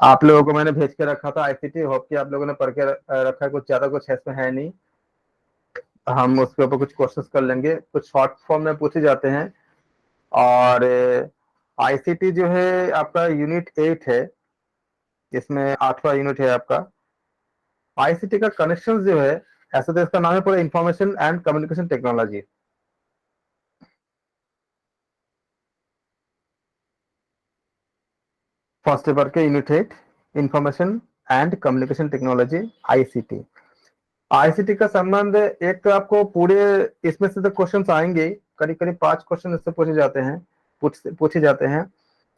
आप लोगों को मैंने भेज के रखा था आईसीटी, होप कि आप लोगों ने पढ़ के रखा है। कुछ ज्यादा कुछ इसमें है नहीं, हम उसके ऊपर कुछ क्वेश्चंस कर लेंगे, कुछ शॉर्ट फॉर्म में पूछे जाते हैं। और आईसीटी जो है आपका यूनिट 8 है, इसमें 8वां यूनिट है आपका। आईसीटी का कनेक्शन जो है, ऐसा तो इसका नाम है पूरा information and communication technology. First paper के unit 8 information and communication technology, ICT. ICT का संबंध, एक तो आपको पूरे इसमें से तो क्वेश्चंस आएंगे, करीब करीब 5 क्वेश्चन इससे पूछे जाते हैं, पूछे जाते हैं।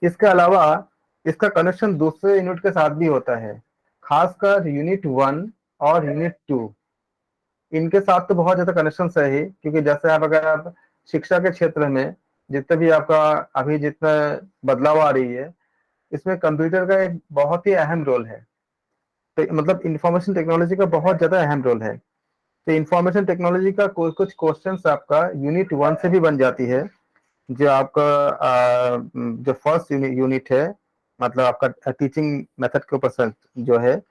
इसके अलावा इसका कनेक्शन दूसरे यूनिट के साथ भी होता है, खासकर यूनिट 1 और यूनिट 2। इनके साथ तो बहुत ज्यादा कनेक्शन है ही, क्योंकि जैसे आप अगर आप शिक्षा के क्षेत्र में जितने भी आपका अभी जितना बदलाव आ रही है, इसमें कंप्यूटर का एक बहुत ही अहम रोल है। तो मतलब इंफॉर्मेशन टेक्नोलॉजी का बहुत ज्यादा अहम रोल है। तो इंफॉर्मेशन टेक्नोलॉजी का कुछ क्वेश्चंस आपका यूनिट 1 से भी बन जाती है, जो आपका जो फर्स्ट यूनिट है, मतलब आपका टीचिंग मेथड के ऊपर जो है।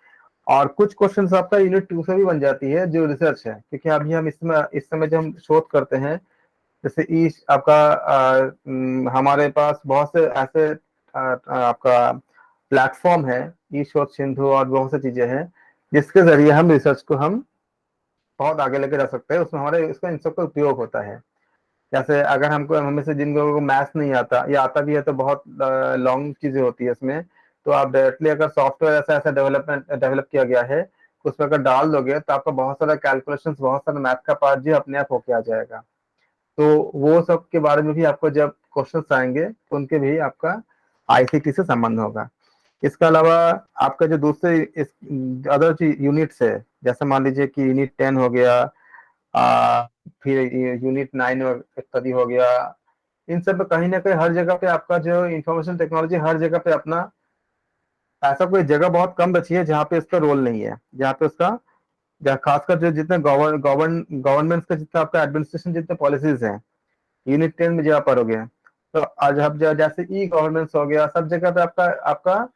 और कुछ क्वेश्चंस आपका यूनिट 2 से भी बन जाती है, जो रिसर्च है, क्योंकि अभी हम इसमें इस समय जो हम शोध करते हैं, जैसे ई आपका हमारे पास बहुत से ऐसे आपका प्लेटफॉर्म है, ई शोध सिंधु और बहुत सी चीजें हैं, जिसके जरिए हम रिसर्च को हम बहुत आगे लेके जा सकते हैं। उसमें हमारे इसका इन सब का उपयोग होता है। जैसे अगर हमको, हमें से जिन लोगों को मैथ्स नहीं आता या आता भी है तो बहुत लॉन्ग चीजें होती है इसमें, तो आप डायरेक्टली अगर सॉफ्टवेयर ऐसा ऐसा डेवलप किया गया है, उसमें अगर डाल दोगे तो आपका बहुत सारा कैलकुलेशंस, बहुत सारा मैथ का पार्ट जो अपने आप होके आ जाएगा। तो वो सब के बारे में भी आपको जब क्वेश्चंस आएंगे तो उनके भी आपका आईसीटी से संबंध होगा। इसके अलावा आपका जो दूसरे इस अदर यूनिट्स है, जैसे मान लीजिए कि यूनिट 10 हो गया, फिर यूनिट 9 इत्यादि हो गया। इन सब में कहीं ना कहीं हर जगह पे आपका जो इंफॉर्मेशन टेक्नोलॉजी हर जगह पे अपना, ऐसा कोई जगह बहुत कम बची है जहाँ पे इसका रोल नहीं है, जहाँ पे उसका, जहाँ खासकर जो जितने गवर्नमेंट का जितना आपका एडमिनिस्ट्रेशन जितने पॉलिसीज हैं, यूनिट 10 में जहाँ पढ़ोगे, तो आज अब जैसे ई गवर्नेंस हो गया, सब जगह पे आपका आपका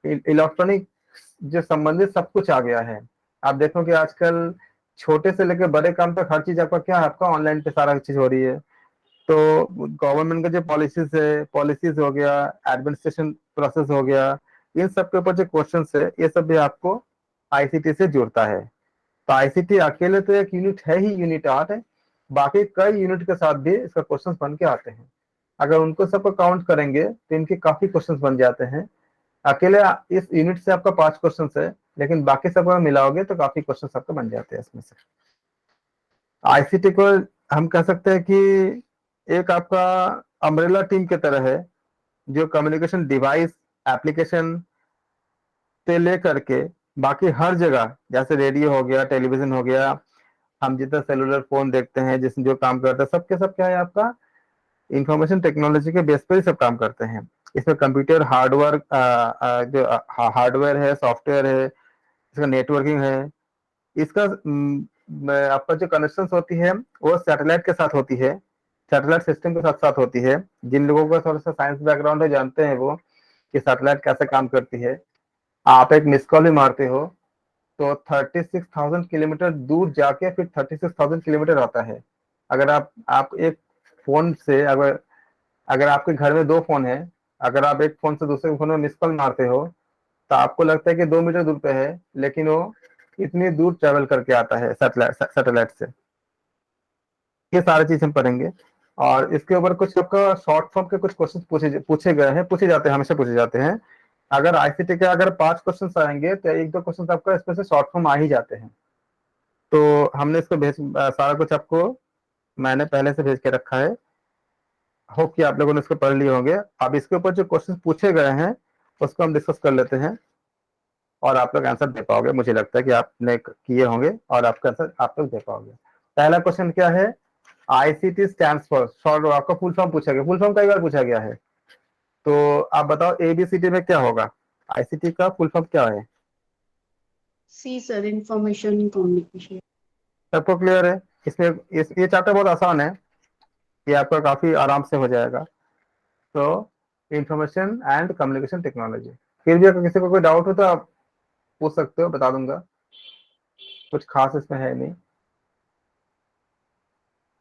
इलेक्ट्रॉनिक जो संबंधित सब कुछ आ गया है। आप देखो कि आजकल छोटे से लेकर बड़े काम तक हर चीज आपका क्या है, आपका ऑनलाइन पे सारा चीज हो रही है। तो गवर्नमेंट का जो पॉलिसीज है, पॉलिसीज हो गया, एडमिनिस्ट्रेशन प्रोसेस हो गया, इन सब के ऊपर जो क्वेश्चन है, ये सब भी आपको आईसीटी से जुड़ता है। तो आईसीटी अकेले तो एक यूनिट है ही, यूनिट 8 है, बाकी कई यूनिट के साथ भी इसका क्वेश्चन बन के आते हैं। अगर उनको सबको काउंट करेंगे तो इनके काफी क्वेश्चन बन जाते हैं। अकेले इस यूनिट से आपका 5 क्वेश्चन है, लेकिन बाकी सब अगर मिलाओगे तो काफी क्वेश्चन आपके बन जाते हैं इसमें से। आईसीटी को हम कह सकते हैं कि एक आपका अम्ब्रेला टीम की तरह है, जो कम्युनिकेशन डिवाइस, एप्लीकेशन से लेकर के बाकी हर जगह, जैसे रेडियो हो गया, टेलीविजन हो गया, हम जितना सेलुलर फोन देखते हैं, जिसमें जो काम करता है, सबके सब क्या है, आपका इंफॉर्मेशन टेक्नोलॉजी के बेस पर ही सब काम करते हैं। इसमें कंप्यूटर हार्डवेयर, जो हार्डवेयर है, सॉफ्टवेयर है, इसका नेटवर्किंग है, इसका आपका जो कनेक्शन होती है वो सैटेलाइट के साथ होती है, सैटेलाइट सिस्टम के साथ साथ होती है। जिन लोगों का थोड़ा सा साइंस बैकग्राउंड है जानते हैं वो कि सैटेलाइट कैसे काम करती है। आप एक मिस कॉल भी मारते हो तो 36,000 किलोमीटर दूर जाके फिर 36,000 किलोमीटर आता है। अगर आप एक फोन से, अगर अगर आपके घर में 2 फोन है, अगर आप एक फोन से दूसरे फोन में मिस कॉल मारते हो तो आपको लगता है कि 2 मीटर दूर पे है, लेकिन वो इतनी दूर ट्रेवल करके आता है सैटेलाइट से। ये सारी चीज हम पढ़ेंगे। और इसके ऊपर कुछ आपका शॉर्ट फॉर्म के कुछ क्वेश्चन पूछे पूछे गए हैं, पूछे जाते हैं, हमेशा पूछे जाते हैं। अगर आईसीटी के अगर 5 क्वेश्चन आएंगे तो 1-2 क्वेश्चन आपका इसमें से शॉर्ट फॉर्म आ ही जाते हैं। तो हमने इसको सारा कुछ आपको मैंने पहले से भेज के रखा है, होप कि आप लोगों ने इसको पढ़ लिए होंगे। अब इसके ऊपर जो क्वेश्चन पूछे गए हैं उसको हम डिस्कस कर लेते हैं, और आप लोग आंसर दे पाओगे। मुझे लगता है कि आपने किए होंगे और आपका आंसर आप लोग दे पाओगे। पहला क्वेश्चन क्या है, आईसीटी स्टैंड फॉर, शॉर्ट आपका फुल फॉर्म पूछा गया, फुल फॉर्म कई बार पूछा गया है। तो आप बताओ एबीसीडी में क्या होगा, आईसीटी का फुल फॉर्म क्या है? सी सर, इंफॉर्मेशन कम्युनिकेशन। सबको क्लियर है? इसमें ये चैप्टर बहुत आसान है, ये आपका काफी आराम से हो जाएगा। तो इंफॉर्मेशन एंड कम्युनिकेशन टेक्नोलॉजी, फिर भी अगर किसी को कोई डाउट हो तो आप पूछ सकते हो, बता दूंगा, कुछ खास इसमें है नहीं।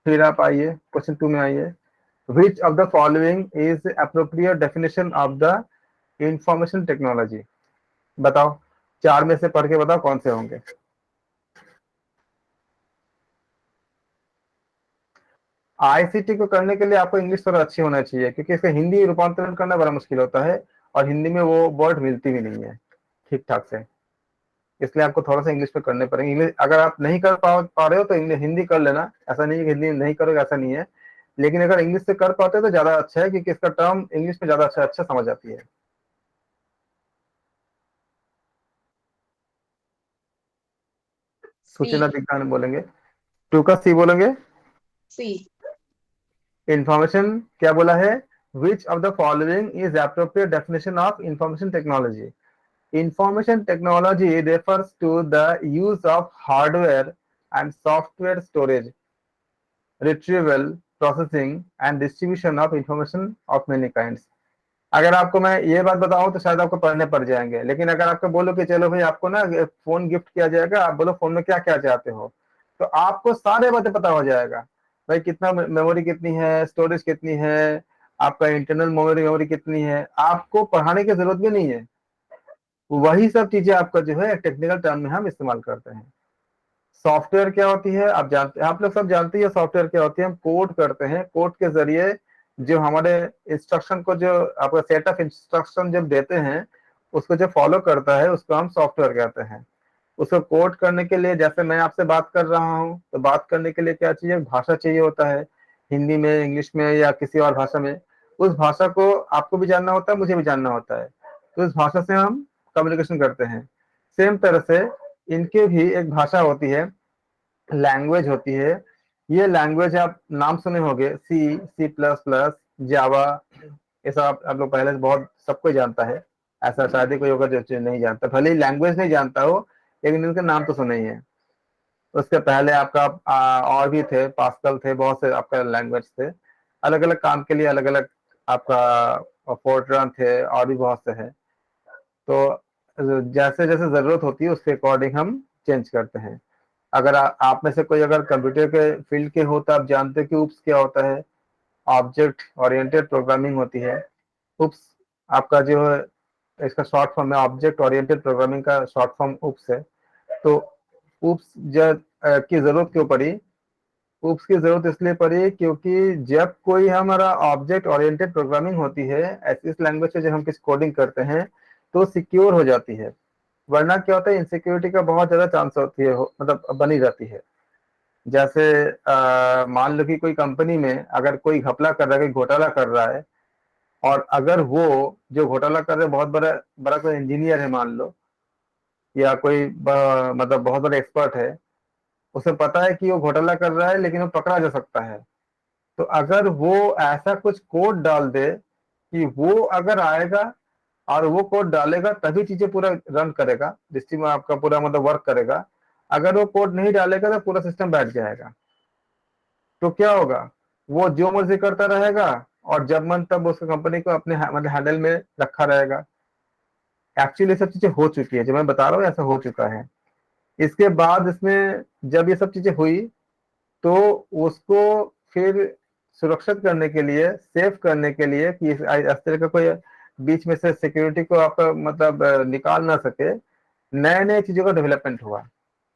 फिर आप आइए क्वेश्चन 2 में आइए। Which of the following is appropriate definition of the information technology? बताओ, 4 में से पढ़ के बताओ कौन से होंगे। आईसीटी को करने के लिए आपको इंग्लिश थोड़ा अच्छी होना चाहिए, क्योंकि इसका हिंदी रूपांतरण करना बड़ा मुश्किल होता है, और हिंदी में वो वर्ड मिलती भी नहीं है ठीक ठाक से, इसलिए आपको थोड़ा सा इंग्लिश में करने पड़ेंगे। इंग्लिश अगर आप नहीं कर पा रहे हो तो हिंदी कर लेना, ऐसा नहीं है कि हिंदी नहीं करोगे, ऐसा नहीं है, लेकिन अगर इंग्लिश से कर पाते हो तो ज्यादा अच्छा है, क्योंकि इसका टर्म इंग्लिश में ज्यादा अच्छा अच्छा समझ आती है। सूचना C. विज्ञान बोलेंगे, 2 का सी बोलेंगे। C. इंफॉर्मेशन क्या बोला है? Which of the following is appropriate definition of information technology? Information technology refers to the use of hardware and software storage, retrieval, processing, and distribution of information of many kinds. अगर आपको मैं ये बात बताऊं तो शायद आपको पढ़ने पड़ जाएंगे, लेकिन अगर आपको बोलो कि चलो भाई आपको ना फोन गिफ्ट किया जाएगा, आप बोलो फोन में क्या क्या चाहते हो, तो आपको सारे बातें पता हो जाएगा। भाई कितना मेमोरी कितनी है, स्टोरेज कितनी है, आपका इंटरनल मेमोरी कितनी है, आपको पढ़ाने की जरूरत भी नहीं है। वही सब चीजें आपका जो है टेक्निकल टर्म में हम इस्तेमाल करते हैं। सॉफ्टवेयर क्या होती है आप जानते हैं, आप लोग सब जानते हैं सॉफ्टवेयर क्या होती है। हम कोड करते हैं, कोड के जरिए जो हमारे इंस्ट्रक्शन को, जो आपका सेट ऑफ इंस्ट्रक्शन जब देते हैं उसको जो फॉलो करता है उसको हम सॉफ्टवेयर कहते हैं। उसको कोड करने के लिए, जैसे मैं आपसे बात कर रहा हूँ, तो बात करने के लिए क्या चाहिए? भाषा चाहिए होता है, हिंदी में, इंग्लिश में या किसी और भाषा में। उस भाषा को आपको भी जानना होता है, मुझे भी जानना होता है, तो उस भाषा से हम कम्युनिकेशन करते हैं। सेम तरह से इनके भी एक भाषा होती है, लैंग्वेज होती है। ये लैंग्वेज आप नाम सुने होंगे, सी, C++, जावा, ये सब आप लोग पहले से बहुत सबको जानता है। ऐसा शायद ही कोई होगा जो नहीं जानता, भले ही लैंग्वेज नहीं जानता हो, लेकिन इनके नाम तो सुने ही है। उसके पहले आपका और भी थे, पास्कल थे, बहुत से आपका लैंग्वेज थे, अलग अलग काम के लिए अलग अलग आपका फोर्ट्रान थे, और भी बहुत से हैं। तो जैसे जैसे जरूरत होती है उसके अकॉर्डिंग हम चेंज करते हैं। अगर आप में से कोई अगर कंप्यूटर के फील्ड के हो तो आप जानते हैं कि उप्स क्या होता है। ऑब्जेक्ट ओरिएंटेड प्रोग्रामिंग होती है उप्स, आपका जो है इसका शॉर्ट फॉर्म है, ऑब्जेक्ट ओरिएंटेड प्रोग्रामिंग का शॉर्ट फॉर्म उप्स है। तो उप्स जब की जरूरत क्यों पड़ी? उप्स की जरूरत इसलिए पड़ी क्योंकि जब कोई हमारा ऑब्जेक्ट ओरिएंटेड प्रोग्रामिंग होती है, ऐसी इस लैंग्वेज से जब हम किसी कोडिंग करते हैं तो सिक्योर हो जाती है। वरना क्या होता है, इनसिक्योरिटी का बहुत ज्यादा चांस होती है, मतलब बनी रहती है। जैसे मान लो कि कोई कंपनी में अगर कोई घपला कर रहा है, कोई घोटाला कर रहा है, और अगर वो जो घोटाला कर रहे हैं बहुत बड़ा बड़ा कोई इंजीनियर है मान लो, या कोई मतलब बहुत बड़ा एक्सपर्ट है, उसे पता है कि वो घोटाला कर रहा है लेकिन वो पकड़ा जा सकता है, तो अगर वो ऐसा कुछ कोड डाल दे कि वो अगर आएगा और वो कोड डालेगा तभी चीजें पूरा रन करेगा, सिस्टम आपका पूरा मतलब वर्क करेगा। अगर वो कोड नहीं डालेगा तो पूरा सिस्टम बैठ जाएगा। तो क्या होगा, वो जो मर्जी करता रहेगा, और जब मन तब उसका कंपनी को अपने मतलब हैंडल में रखा रहेगा। एक्चुअली सब चीजें हो चुकी है, जो मैं बता रहा हूँ ऐसा हो चुका है। इसके बाद इसमें जब ये सब चीजें हुई तो उसको फिर सुरक्षित करने के लिए, सेफ करने के लिए कि इस तरह का कोई बीच में से सिक्योरिटी को आपका मतलब निकाल ना सके, नए नए चीजों का डेवलपमेंट हुआ।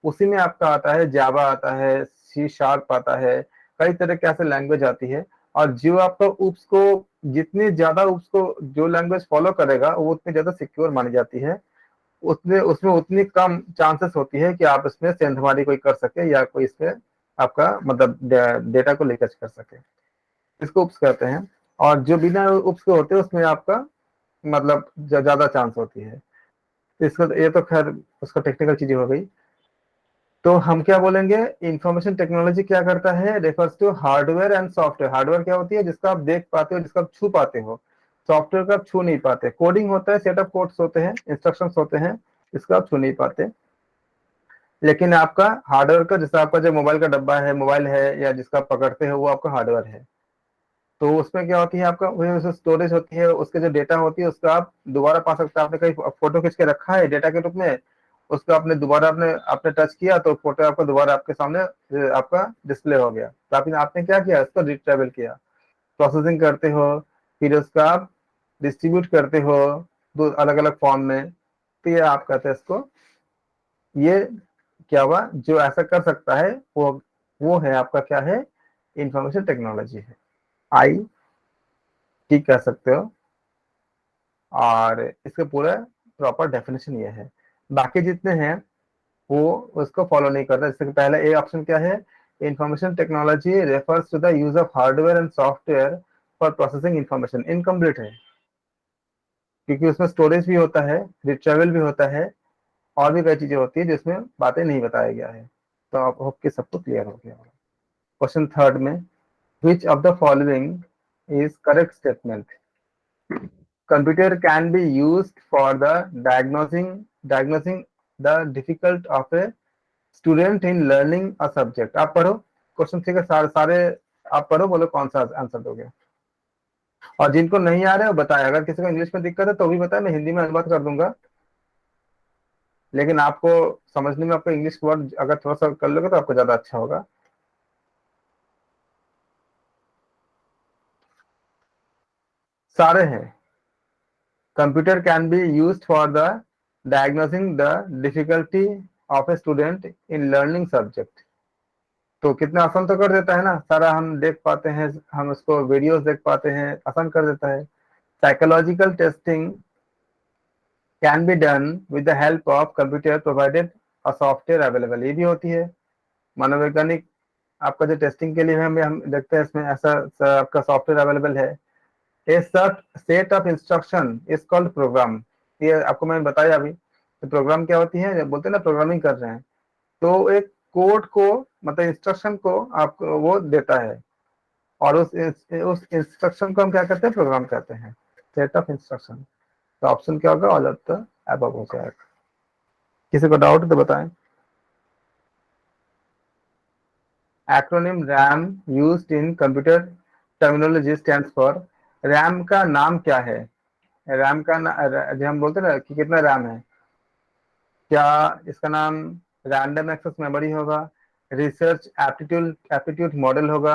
उसी में आपका आता है जावा, आता है C# आता है, कई तरह के ऐसे लैंग्वेज आती है। और जो आपका उप्स को, जितनी ज्यादा उप्स को जो लैंग्वेज फॉलो करेगा वो उतनी ज्यादा सिक्योर मानी जाती है, उसमें उसमें उतनी कम चांसेस होती है कि आप इसमें सेंधमारी कोई कर सके, या कोई इसमें आपका मतलब डेटा को लीकेज कर सके। इसको उप्स कहते हैं। और जो बिना उप्स के होते हैं उसमें आपका मतलब ज्यादा चांस होती है। इसको ये तो खैर उसका टेक्निकल चीजें हो गई। तो हम क्या बोलेंगे, इंफॉर्मेशन टेक्नोलॉजी क्या करता है? Refers to hardware and software. Hardware क्या होती है? जिसका आप देख पाते हो, जिसका आप छू पाते हो। सॉफ्टवेयर का आप छू नहीं पाते। कोडिंग होता है, सेट ऑफ कोड्स होते हैं, इंस्ट्रक्शंस होते हैं, इसका आप छू नहीं पाते। लेकिन आपका हार्डवेयर का, जैसा आपका जो मोबाइल का डब्बा है, मोबाइल है, या जिसका आप पकड़ते हो, वो आपका हार्डवेयर है। तो उसमें क्या होती है, आपका वही स्टोरेज होती है, उसके जो डेटा होती है उसको आप दोबारा पा सकते हैं। आपने कहीं फोटो खींच के रखा है डेटा के रूप में, उसको आपने दोबारा आपने आपने टच किया तो फोटो आपका दोबारा आपके सामने आपका डिस्प्ले हो गया। तो आपने आपने क्या किया, उसको रिट्रेवल किया, प्रोसेसिंग करते हो, फिर उसका आप डिस्ट्रीब्यूट करते हो दो अलग अलग फॉर्म में। तो ये आप कहते हैं इसको, ये क्या हुआ, जो ऐसा कर सकता है वो है आपका क्या है, इंफॉर्मेशन टेक्नोलॉजी है, आई ठीक कह सकते हो। और इसका पूरा प्रॉपर डेफिनेशन ये है। बाकी जितने हैं वो उसको फॉलो नहीं करता। इससे पहले ए ऑप्शन क्या है, information technology refers to the use of hardware and software for processing information, incomplete है, क्योंकि उसमें स्टोरेज भी होता है, रिट्रेवल भी होता है, और भी कई चीजें होती है जिसमें बातें नहीं बताया गया है। तो आप होप के सबको क्लियर हो गया। क्वेश्चन थर्ड में, which of the following is correct statement? Computer can be used for the diagnosing the difficult of a student in learning a subject। आप पढ़ो क्वेश्चन, ठीक है, सारे सारे आप पढ़ो, बोलो कौन सा आंसर दोगे। और जिनको नहीं आ रहा है वो बताए, अगर किसी को इंग्लिश में दिक्कत है तो भी बताए, मैं हिंदी में अनुवाद कर दूंगा। लेकिन आपको समझने में, आपको इंग्लिश वर्ड अगर थोड़ा सा कर लोगे तो आपको ज्यादा अच्छा होगा। सारे हैं। Computer can be used for the diagnosing the difficulty of a student in learning subject. तो कितना आसान तो कर देता है ना, सारा हम देख पाते हैं, हम उसको वीडियोस देख पाते हैं, आसान कर देता है। Psychological testing can be done with the help of computer provided a software available, ये भी होती है। मनोवैज्ञानिक आपका जो टेस्टिंग के लिए है, हम देखते हैं इसमें ऐसा आपका सॉफ्टवेयर अवेलेबल है। A set of instruction is called program. ये आपको मैंने बताया अभी, तो प्रोग्राम क्या होती है, जब बोलते हैं ना प्रोग्रामिंग कर रहे हैं, तो एक कोड को, मतलब इंस्ट्रक्शन को आपको वो देता है, और उस इंस्ट्रक्शन को हम क्या कहते हैं, प्रोग्राम कहते हैं, सेट ऑफ इंस्ट्रक्शन। तो ऑप्शन क्या होगा, ऑल ऑफ द अबव हो जाएगा। किसी को डाउट तो बताएं। Acronym RAM used in computer terminology stands for, RAM का नाम क्या है? रैम का जो हम बोलते हैं ना कि कितना रैम है, क्या इसका नाम रैंडम एक्सेस मेमोरी होगा, रिसर्च एप्टीट्यूड एप्टीट्यूड मॉडल होगा,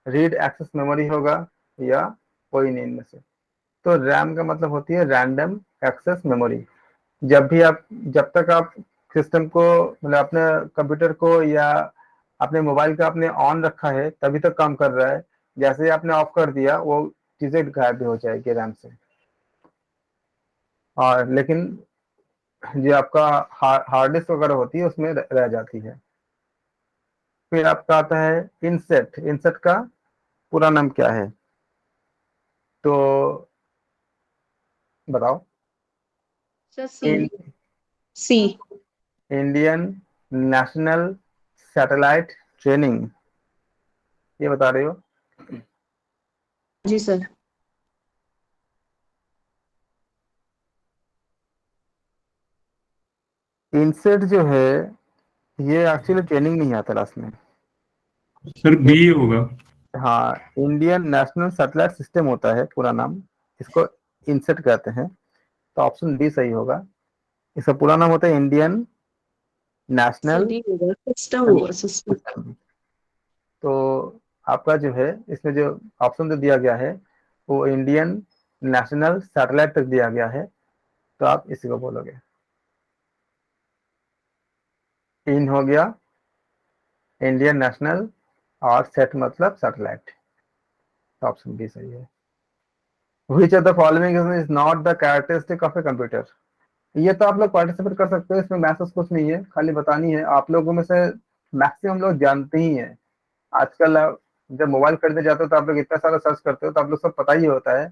रीड एक्सेस मेमोरी होगा, या कोई नहीं इनमें से? तो रैम का मतलब होती है रैंडम एक्सेस मेमोरी। जब भी आप, जब तक आप सिस्टम को, मतलब अपने कंप्यूटर को या अपने मोबाइल का आपने ऑन रखा है तभी तक काम कर रहा है, जैसे ही आपने ऑफ कर दिया वो चीजें गायब भी हो जाएगी रैम से। और लेकिन जो आपका हार्ड डिस्क वगैरह होती है उसमें रह जाती है। फिर आपका आता है इंसेट। इंसेट का पूरा नाम क्या है, तो बताओ। सर सी। सी। इंडियन नेशनल सैटेलाइट ट्रेनिंग, ये बता रहे हो? जी सर। इंसेट जो है ये एक्चुअली ट्रेनिंग नहीं आता लास्ट में। सर ये, बी होगा। हाँ, इंडियन नेशनल सैटेलाइट सिस्टम होता है पूरा नाम, इसको इंसेट कहते हैं। तो ऑप्शन डी सही होगा। इसका पूरा नाम होता है इंडियन सर नेशनल डी होगा, सिस्टम होगा, सिस्टम। सिस्टम। तो आपका जो है इसमें जो ऑप्शन जो दिया गया है वो इंडियन नेशनल सैटेलाइट तक दिया गया है, तो आप इसी को बोलोगे। इन हो गया इंडियन नेशनल, और सेट मतलब सैटेलाइट, तो ऑप्शन बी सही है। Which of the following is not the characteristic of a computer? ये तो आप लोग पार्टिसिपेट कर सकते हो, इसमें मैसेज कुछ नहीं है, खाली बतानी है। आप लोगों में से मैक्सिमम लोग जानते ही हैं। आजकल जब मोबाइल खरीदने जाते हो तो आप लोग इतना सारा सर्च करते हो, तो आप लोग सब पता ही होता है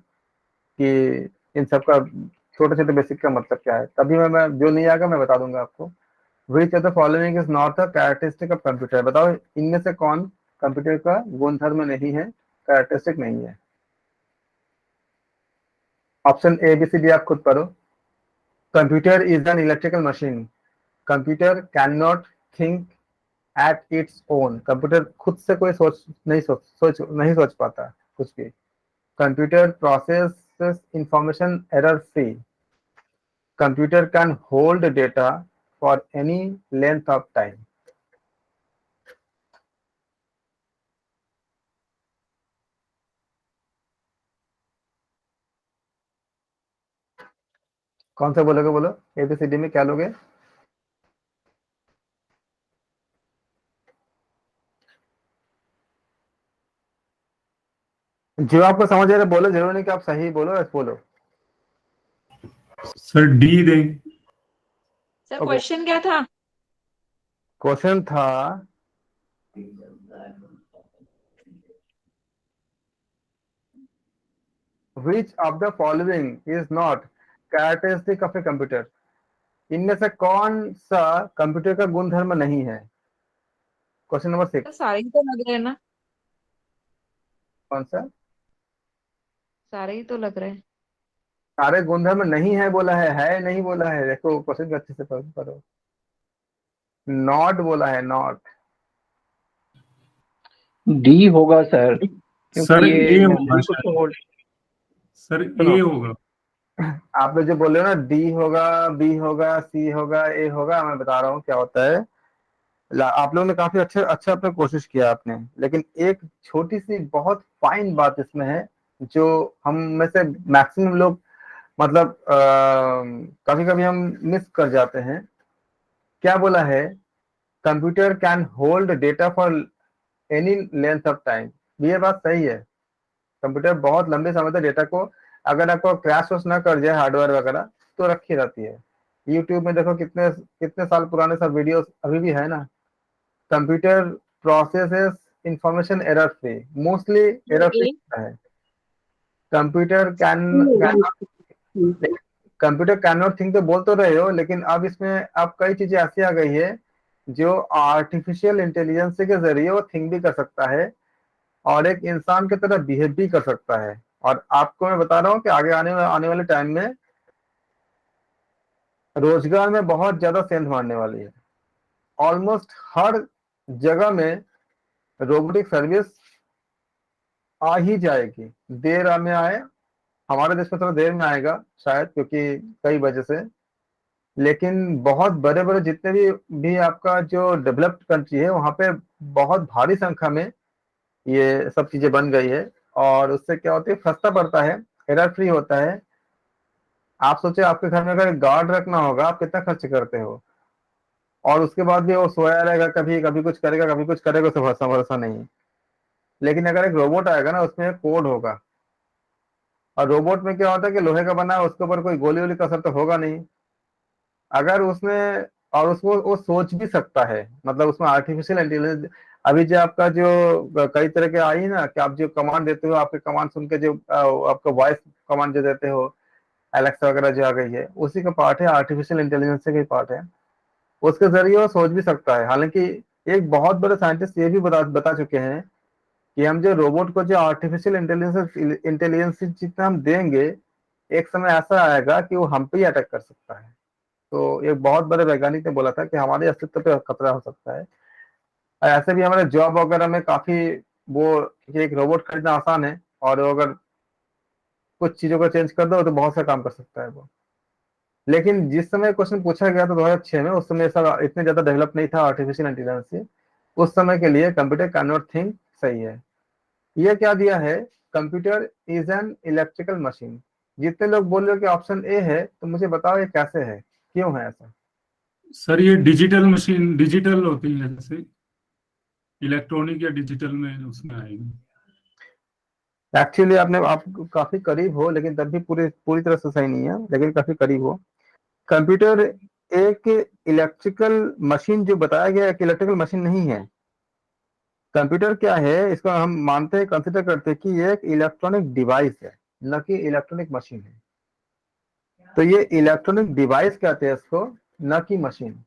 कि इन सब का छोटे छोटे बेसिक का मतलब क्या है। तभी मैं जो नहीं आएगा मैं बता दूंगा आपको। Which of the following is not the characteristic of computer? बताओ इनमें से कौन कंप्यूटर का गुणधर्म नहीं है, कैरेक्टरिस्टिक नहीं है? Option A B C D आप खुद पढ़ो। Computer is an electrical machine. Computer can not think at its own. Computer खुद से कोई सोच नहीं पाता कुछ भी। Computer processes information error-free. Computer can hold data for any length of time. कौन सा बोलोगे? बोलो, ABCD में क्या लोगे? जो आपको समझ आ रहा है बोलो, जरूर नहीं कि आप सही बोलो या बोलो। सर डी दें। Sir Okay. क्वेश्चन क्या था? क्वेश्चन था which of the following is not characteristic of a computer? इनमें से कौन सा कंप्यूटर का गुणधर्म नहीं है? Question number 6। सर सारे ही तो लग रहे हैं ना, कौन सा? सारे ही तो लग रहे हैं। सारे गुणधर्म नहीं है बोला है नहीं बोला है। देखो क्वेश्चन को अच्छे से पढ़ो। नॉट बोला है, नॉट। डी होगा सर, सर क्योंकि ये ए होगा मेमोरी को शायद। तो होल्ड। सर सुनो, ए होगा। आप लोग जो बोल रहे हो ना, डी होगा, बी होगा, सी होगा, ए होगा, मैं बता रहा हूँ क्या होता है। आप लोगों ने काफी अच्छा अपने कोशिश किया आपने, लेकिन एक छोटी सी बहुत फाइन बात इसमें है जो हम में से मैक्सिमम लोग मतलब कभी कभी हम मिस कर जाते हैं। क्या बोला है? Computer can hold data for any length of time. ये बात सही है। कंप्यूटर बहुत लंबे समय तक डेटा को, अगर आपको क्रैश वैश ना कर जाए हार्डवेयर वगैरह, तो रखी रहती है। यूट्यूब में देखो कितने कितने साल पुराने सब वीडियोस अभी भी है ना। Computer processes information error free, mostly error free है। Computer computer can not think तो बोल तो रहे हो, लेकिन अब इसमें अब कई चीजें ऐसी आ गई है जो आर्टिफिशियल इंटेलिजेंस के जरिए वो थिंक भी कर सकता है और एक इंसान की तरह बिहेव भी कर सकता है। और आपको मैं बता रहा हूँ कि आगे आने वाले टाइम में रोजगार में बहुत ज्यादा सेंध मारने वाली है। ऑलमोस्ट हर जगह में रोबोटिक सर्विस आ ही जाएगी। देर में आए, हमारे देश में थोड़ा देर में आएगा शायद, क्योंकि कई वजह से। लेकिन बहुत बड़े बड़े जितने भी आपका जो डेवलप्ड कंट्री है, वहां पे बहुत भारी संख्या में ये सब चीजें बन गई है। और उससे क्या होती है, सस्ता पड़ता है, एरर फ्री होता है। आप सोचे आपके घर में अगर गार्ड रखना होगा, आप कितना खर्च करते हो, और उसके बाद भी वो सोया रहेगा, कभी कभी कुछ करेगा, कभी कुछ करेगा, उससे भरोसा भरोसा नहीं। लेकिन अगर एक रोबोट आएगा ना, उसमें एक कोड होगा, और रोबोट में क्या होता है कि लोहे का बना है, उसके ऊपर कोई गोली वोली का असर तो होगा नहीं। अगर उसने, और उसको वो सोच भी सकता है, मतलब उसमें आर्टिफिशियल इंटेलिजेंस। अभी जो आपका जो कई तरह के आई है ना, कि आप जो कमांड देते हो, आपके कमांड सुन के जो आपका वॉइस कमांड जो देते हो, एलेक्सा वगैरह जो आ गई है, उसी का पार्ट है, आर्टिफिशियल इंटेलिजेंस का ही पार्ट है। उसके जरिए वो सोच भी सकता है। हालांकि एक बहुत बड़े साइंटिस्ट ये भी बता चुके हैं कि हम जो रोबोट को जो आर्टिफिशियल इंटेलिजेंस जितना हम देंगे, एक समय ऐसा आएगा कि वो हम पे ही अटैक कर सकता है। तो एक बहुत बड़े वैज्ञानिक ने बोला था कि हमारे अस्तित्व पे खतरा हो सकता है। और ऐसे भी हमारे जॉब वगैरह में काफी वो, एक रोबोट खरीदना आसान है, और वो अगर कुछ चीजों को चेंज कर दो तो बहुत सा काम कर सकता है वो। लेकिन जिस समय क्वेश्चन पूछा गया था 2006 में, उस समय ऐसा इतने ज्यादा डेवलप नहीं था आर्टिफिशियल इंटेलिजेंस। उस समय के लिए कंप्यूटर कैन नॉट थिंक सही है। ये क्या दिया है? Computer is an electrical machine. जितने लोग बोल रहे हो कि ऑप्शन ए है, तो मुझे बताओ ये कैसे है, क्यों है ऐसा? सर ये डिजिटल मशीन, डिजिटल होती है, जैसे इलेक्ट्रॉनिक या डिजिटल में उसमें आएगी। एक्चुअली आप काफी करीब हो, लेकिन तब भी पूरी तरह से सही नहीं है, लेकिन काफी करीब हो। कंप्यूटर एक इलेक्ट्रिकल मशीन जो बताया गया, एक इलेक्ट्रिकल मशीन नहीं है। कंप्यूटर क्या है, इसको हम मानते हैं, कंसिडर करते हैं कि ये एक इलेक्ट्रॉनिक डिवाइस है, न कि इलेक्ट्रॉनिक मशीन है। तो ये इलेक्ट्रॉनिक डिवाइस कहते हैं इसको, न कि मशीन।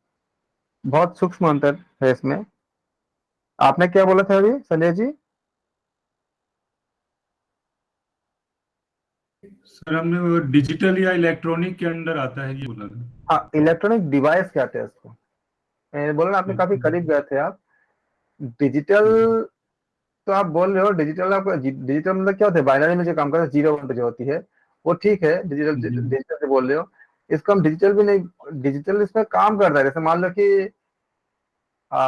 बहुत सूक्ष्म अंतर है इसमें। आपने क्या बोला था अभी संजय जी? सर हमने वो डिजिटल या इलेक्ट्रॉनिक के अंदर आता है ये बोला था। हाँ, इलेक्ट्रॉनिक डिवाइस कहते हैं इसको। मैंने बोला ना, आपने काफी करीब गए थे आप। डिजिटल तो आप बोल रहे हो डिजिटल, आपको डिजिटल मतलब क्या होता है, बाइनरी में जो काम करता है 0 1 पे जो होती है वो ठीक है, डिजिटल जी डिजिटल से बोल रहे हो। इसको हम डिजिटल भी नहीं, डिजिटल इसमें काम करता है, जैसे मान लो कि आ,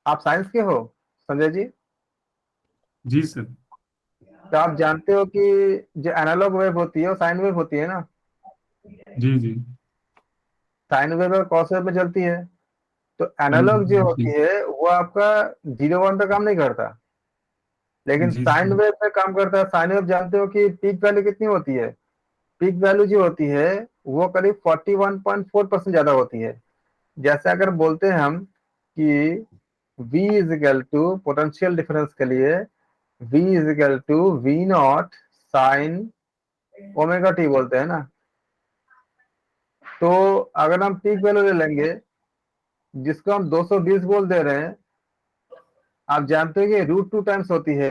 आप साइंस के हो संजय जी, जी सर। तो आप जानते हो कि जो एनालॉग वेव होती है वो साइन वेव होती है ना, जी जी साइन वेव और कॉस वेव में चलती है। तो एनालॉग जो होती जी है वो आपका 0 1 पे काम नहीं करता, लेकिन जी साइन सर। वेव पे काम करता है। साइन वेव जानते हो कि पीक वैल्यू कितनी होती है, पीक वैल्यू जो होती है वो करीब 41.4% ज्यादा होती है। जैसे अगर बोलते हैं हम कि V is equal to potential difference के लिए V is equal to V nought sine omega T बोलते हैं ना, तो अगर हम पीक वैल्यू ले लेंगे जिसको हम 220 बोल दे रहे हैं, आप जानते हैं कि √2 टाइम्स होती है,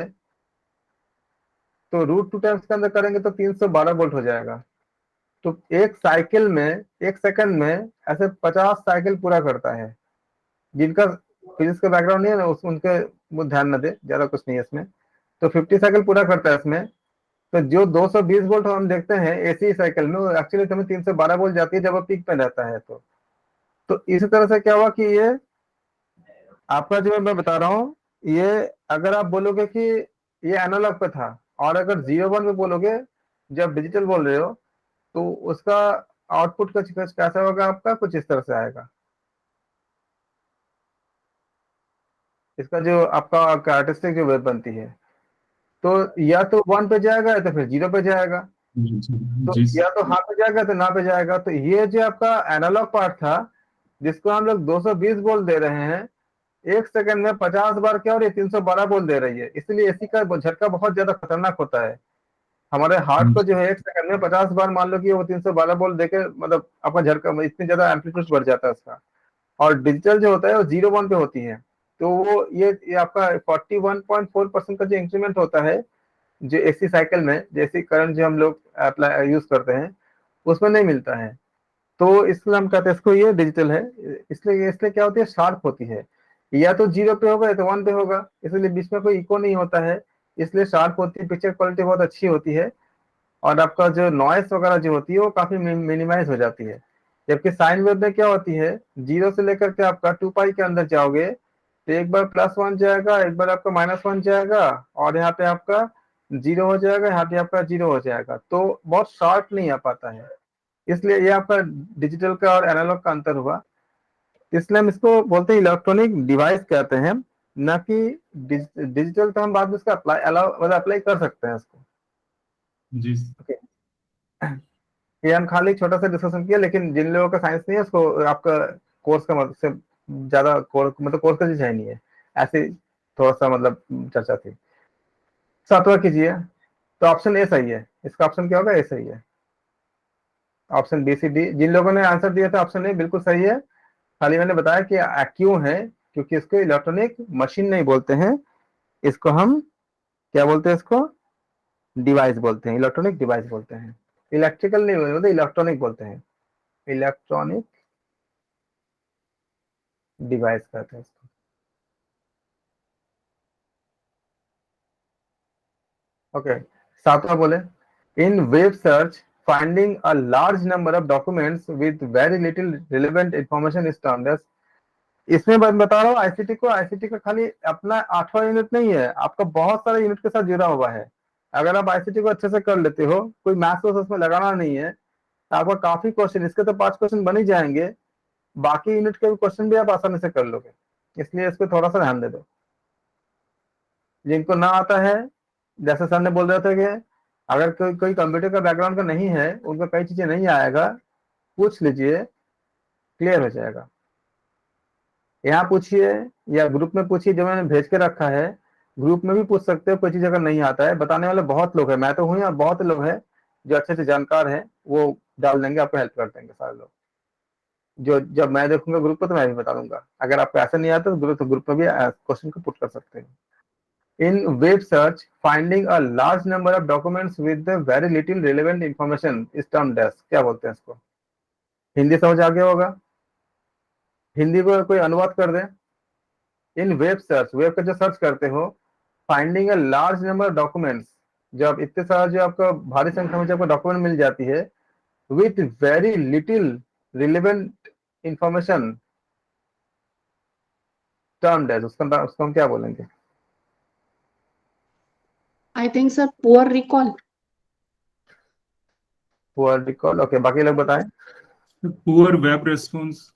तो √2 टाइम्स के अंदर करेंगे तो 312 वोल्ट हो जाएगा। तो एक साइकिल में, एक सेकंड में ऐसे 50 साइकिल पूरा करता है। जिनका फिजिक्स का बैकग्राउंड नहीं है ना उनके वो ध्यान न दे, ज्यादा कुछ नहीं है इसमें। तो 50 साइकिल पूरा करता है इसमें। तो जो 220 वोल्ट हम देखते हैं एसी साइकिल में, वो एक्चुअली तुम्हें 312 वोल्ट जाती है जब वो पीक पे रहता है। तो इसी तरह से क्या हुआ कि ये आपका जो मैं बता रहा हूँ, ये अगर आप बोलोगे कि ये एनालॉग पे था, और अगर 0 1 पे बोलोगे जब डिजिटल बोल रहे हो, तो उसका आउटपुट कुछ कैसा होगा, आपका कुछ इस तरह से आएगा। इसका जो आपका कैरेक्टरिस्टिक जो वेव बनती है, तो या तो 1 पे जाएगा या तो फिर 0 पे जाएगा। जी तो जी या तो हाँ पे जाएगा तो ना पे जाएगा। तो ये जो आपका एनालॉग पार्ट था जिसको हम लोग 220 बोल दे रहे हैं, एक सेकंड में 50 बार क्या, और ये 312 बोल दे रही है। इसलिए एसी का झटका बहुत ज्यादा खतरनाक होता है। हमारे हार्ट को जो है एक सेकंड में 50 बार, मान लो कि वो 312 बोल देके, मतलब आपका झटका इतनी ज्यादा एम्पलीट्यूड बढ़ जाता है उसका। और डिजिटल जो होता है वो 0 1 पे होती है। तो वो ये आपका 41.4% का जो इंक्रीमेंट होता है जो एसी साइकिल में, जैसी करंट जो हम लोग अप्लाई यूज करते हैं, उसमें नहीं मिलता है। तो इसलिए हम कहते हैं इसको ये डिजिटल है। इसलिए इसलिए क्या होती है, शार्प होती है। या तो 0 पे होगा या तो 1 पे होगा, इसलिए बीच में कोई इको नहीं होता है, इसलिए शार्प होती है, पिक्चर क्वालिटी बहुत अच्छी होती है। और आपका जो नॉइस वगैरह जो होती है वो काफी मिनिमाइज हो जाती है। जबकि साइन वेव में क्या होती है, 0 से लेकर के आपका 2 पाई के अंदर जाओगे तो एक बार +1 जाएगा, एक बार आपका -1 जाएगा, और यहाँ पे आपका 0 हो जाएगा, यहाँ पे आपका 0 हो जाएगा। तो बहुत शार्प नहीं आ पाता है। इसलिए ये आपका डिजिटल का और एनालॉग का अंतर हुआ। इसलिए हम इसको बोलते हैं इलेक्ट्रॉनिक डिवाइस कहते हैं, ना कि डिजिटल। तो हम बाद में इसका अप्लाई मतलब अप्लाई कर सकते हैं इसको। जी ओके, ये हम खाली छोटा सा डिस्कशन किया, लेकिन जिन लोगों का साइंस नहीं है उसको आपका कोर्स का मतलब से ज्यादा कोर्स, मतलब कोर्स का चीज है नहीं है, ऐसे थोड़ा सा मतलब चर्चा थी। 7वां कीजिए। तो ऑप्शन ए सही है, इसका ऑप्शन क्या होगा, ए सही है। ऑप्शन बी सी डी, जिन लोगों ने आंसर दिया था ऑप्शन ए बिल्कुल सही है। खाली मैंने बताया कि क्यों है, क्योंकि इसको इलेक्ट्रॉनिक मशीन नहीं बोलते हैं, इसको हम क्या बोलते हैं, इसको डिवाइस बोलते हैं, इलेक्ट्रॉनिक डिवाइस बोलते हैं। इलेक्ट्रिकल नहीं बोलते, इलेक्ट्रॉनिक बोलते हैं, इलेक्ट्रॉनिक डिवाइस कहते हैं इसको। ओके, 7वां बोले, in web search finding a large number of documents with very little relevant information is termed as. इसमें मैं बता रहा हूँ आईसीटी को, आईसीटी का खाली अपना 8वां यूनिट नहीं है, आपका बहुत सारे यूनिट के साथ जुड़ा हुआ है। अगर आप आईसीटी को अच्छे से कर लेते हो, कोई मैथ्स तो उसमें लगाना नहीं है, तो आपका काफी क्वेश्चन, इसके तो 5 क्वेश्चन बन ही जाएंगे, बाकी यूनिट के भी क्वेश्चन भी आप आसानी से कर लोगे। इसलिए इस पर थोड़ा सा ध्यान दे दो। जिनको ना आता है, जैसे सर ने बोल रहे थे कि अगर कोई कंप्यूटर का बैकग्राउंड का नहीं है, उनको कई चीजें नहीं आएगा, पूछ लीजिए, क्लियर हो जाएगा। यहाँ पूछिए या ग्रुप में पूछिए, जो मैंने भेज के रखा है, ग्रुप में भी पूछ सकते हो। कोई चीज अगर नहीं आता है, बताने वाले बहुत लोग हैं, मैं तो हूँ और बहुत लोग हैं जो अच्छे से जानकार हैं, वो डाल देंगे, आपको हेल्प कर देंगे सारे लोग। जो जब मैं देखूंगा ग्रुप पे तो मैं भी बता दूंगा। अगर आपको ऐसा नहीं आता तो ग्रुप में भी क्वेश्चन को पुट कर सकते हैं। In web search, finding a large number of documents with very little relevant information is termed as, क्या बोलते हैं इसको? हिंदी समझ आ गया होगा? हिंदी को कोई अनुवाद कर दे, इन वेब का जो सर्च करते हो, finding a large number of documents, जब इतने सारा जो आपका भारी संख्या में जब डॉक्यूमेंट मिल जाती है with very little relevant information, termed as, उसको हम क्या बोलेंगे? I think sir, poor recall. Poor recall. Okay, बाकी लोग बताएं। Poor web response.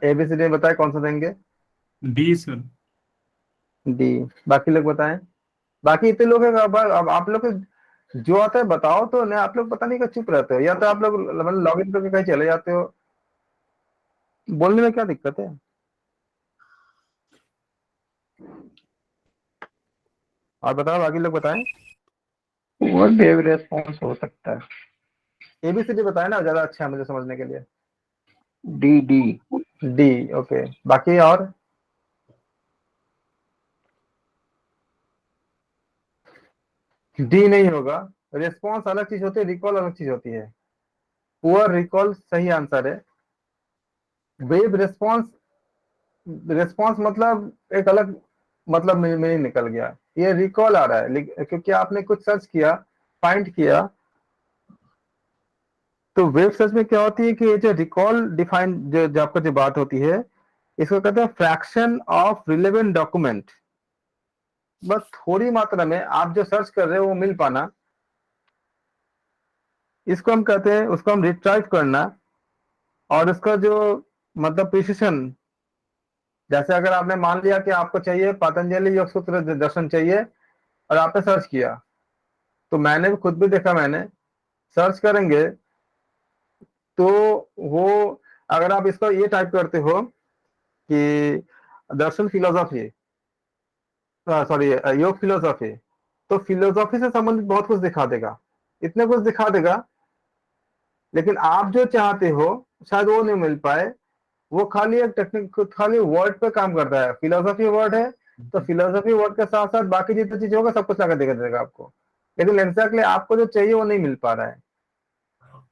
एबीसीडी बताएं कौन सा देंगे? D sir. डी। बाकी लोग बताएं। बाकी इतने लोग हैं, अब आप लोग को जो आता है बताओ तो, नहीं आप लोग पता नहीं क्या चुप रहते हो, या तो आप लोग मतलब लॉग इन करके कहीं चले जाते हो, बोलने में क्या दिक्कत है? और बताओ, बाकी लोग बताएं। पुअर वेब रेस्पॉन्स हो सकता है। एबीसीडी बताएं ना, ज्यादा अच्छा है मुझे समझने के लिए। D D. डी। ओके, बाकी और? डी नहीं होगा। रिस्पॉन्स अलग चीज होती है, रिकॉल अलग चीज होती है। पुअर रिकॉल सही आंसर है। वेब रिस्पॉन्स, रिस्पॉन्स मतलब एक अलग मतलब मीनिंग निकल गया। ये रिकॉल आ रहा है क्योंकि आपने कुछ सर्च किया, फाइंड किया। तो वेब सर्च में क्या होती है कि ये जो रिकॉल डिफाइन जो आपका जो बात होती है, इसको कहते हैं फ्रैक्शन ऑफ रिलेवेंट डॉक्यूमेंट। बस थोड़ी मात्रा में आप जो सर्च कर रहे हो वो मिल पाना, इसको हम कहते हैं, उसको हम रिट्राइव करना। और इसका जो मतलब प्रिसिशन, जैसे अगर आपने मान लिया कि आपको चाहिए पतंजलि योग सूत्र दर्शन चाहिए और आपने सर्च किया, तो मैंने भी खुद भी देखा, मैंने सर्च करेंगे तो वो, अगर आप इसको ये टाइप करते हो कि दर्शन फिलोसॉफी, सॉरी योग फिलोसॉफी, तो फिलोसॉफी से संबंधित बहुत कुछ दिखा देगा, इतने कुछ दिखा देगा। लेकिन आप जो चाहते हो शायद वो नहीं मिल पाए। वो खाली एक टेक्निक, खाली वर्ड पे काम करता है। फिलोसॉफी वर्ड है तो फिलोसॉफी वर्ड के साथ साथ बाकी जितनी चीज होगा सब कुछ आकर दिखा देगा आपको, लेकिन एग्जैक्टली आपको जो चाहिए वो नहीं मिल पा रहा है।